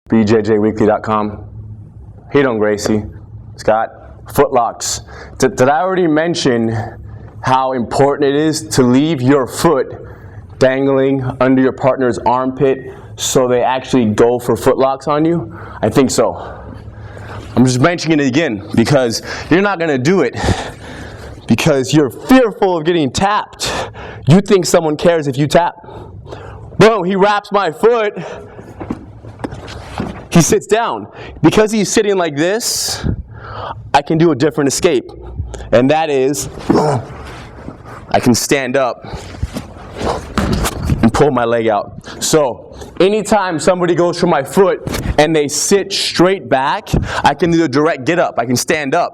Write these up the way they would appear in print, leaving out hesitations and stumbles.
bjjweekly.com. Ryron Gracie, Scott, Footlocks. Did I already mention how important it is to leave your foot dangling under your partner's armpit so they actually go for footlocks on you? I think so. I'm just mentioning it again because you're not going to do it because you're fearful of getting tapped. You think someone cares if you tap. Boom, he wraps my foot. He sits down. Because he's sitting like this, I can do a different escape. And that is, I can stand up and pull my leg out. So, anytime somebody goes for my foot and they sit straight back, I can do a direct get up. I can stand up.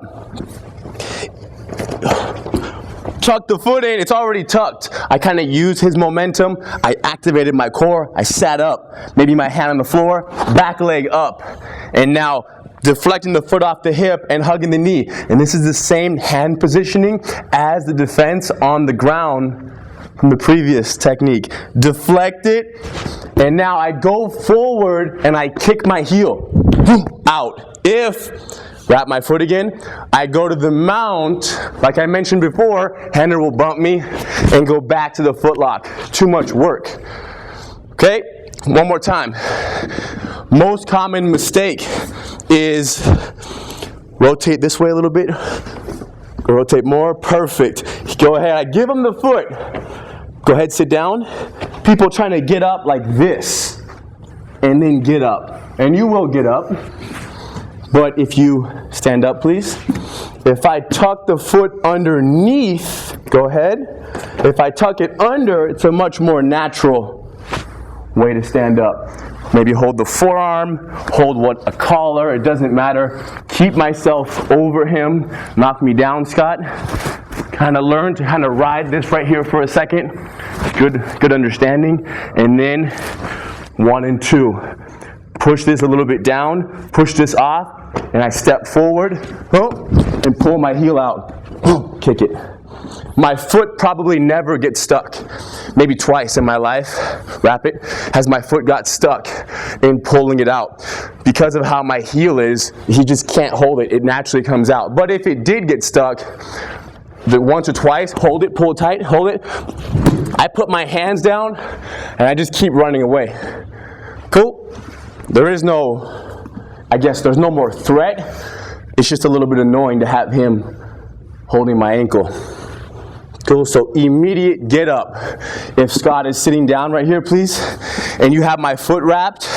Tuck the foot in, it's already tucked. I kind of use his momentum. I activated my core. I sat up, maybe my hand on the floor, back leg up. And now deflecting the foot off the hip and hugging the knee. And this is the same hand positioning as the defense on the ground from the previous technique. Deflect it, and now I go forward and I kick my heel out. Wrap my foot again, I go to the mount, like I mentioned before, hander will bump me and go back to the footlock. Too much work. Okay, one more time. Most common mistake is rotate this way a little bit, rotate more, perfect. Go ahead, I give them the foot. Go ahead, sit down. People trying to get up like this and then get up, and you will get up. But if you stand up, please. If I tuck the foot underneath, go ahead. If I tuck it under, it's a much more natural way to stand up. Maybe hold the forearm, hold a collar, it doesn't matter. Keep myself over him, knock me down, Scott. Kind of learn to kind of ride this right here for a second. Good understanding. And then 1 and 2. Push this a little bit down, push this off, and I step forward and pull my heel out. Kick it. My foot probably never gets stuck. Maybe twice in my life, wrap it, has my foot got stuck in pulling it out. Because of how my heel is, he just can't hold it. It naturally comes out. But if it did get stuck, once or twice, hold it, pull tight, hold it. I put my hands down and I just keep running away. Cool? There's no more threat. It's just a little bit annoying to have him holding my ankle. Cool, so immediate get up. If Scott is sitting down right here, please, and you have my foot wrapped,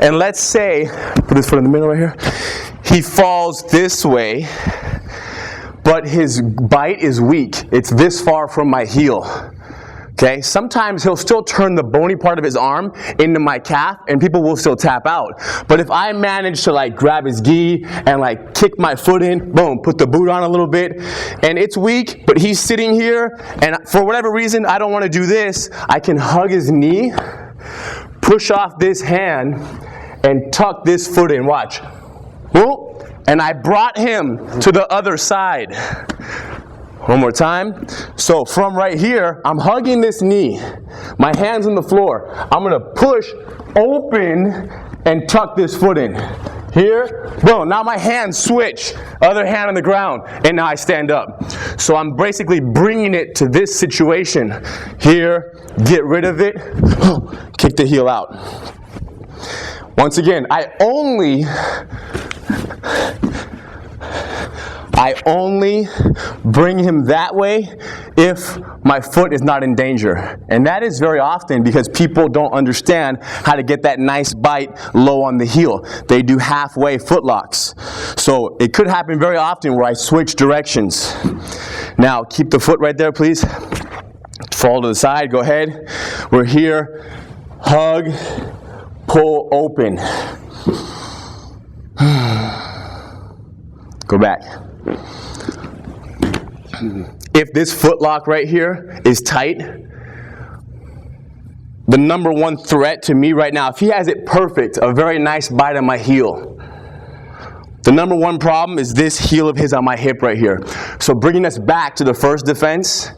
and let's say, put his foot in the middle right here, he falls this way, but his bite is weak. It's this far from my heel. Okay, sometimes he'll still turn the bony part of his arm into my calf and people will still tap out. But if I manage to like grab his gi and like kick my foot in, boom, put the boot on a little bit, and it's weak, but he's sitting here, and for whatever reason I don't want to do this, I can hug his knee, push off this hand, and tuck this foot in, watch. Whoa, and I brought him to the other side. One more time. So from right here, I'm hugging this knee. My hand's on the floor. I'm going to push, open, and tuck this foot in. Here, boom. Now my hands switch. Other hand on the ground. And now I stand up. So I'm basically bringing it to this situation. Here, get rid of it. Kick the heel out. Once again, I only bring him that way if my foot is not in danger. And that is very often because people don't understand how to get that nice bite low on the heel. They do halfway footlocks. So it could happen very often where I switch directions. Now keep the foot right there, please. Fall to the side, go ahead. We're here, hug, pull, open. Go back. If this footlock right here is tight, the number one threat to me right now, if he has it perfect, a very nice bite on my heel, the number one problem is this heel of his on my hip right here. So bringing us back to the first defense,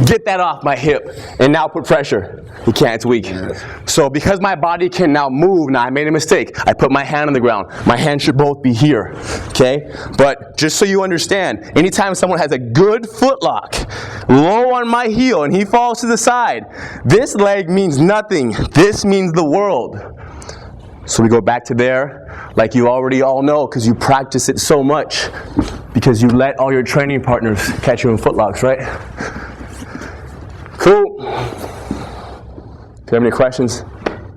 get that off my hip, and now put pressure. You can't, it's weak. So because my body can now move, now I made a mistake. I put my hand on the ground. My hands should both be here, okay? But just so you understand, anytime someone has a good foot lock, low on my heel, and he falls to the side, this leg means nothing. This means the world. So we go back to there, like you already all know, because you practice it so much, because you let all your training partners catch you in footlocks, right? Cool. If you have any questions,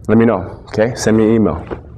let me know, okay? Send me an email.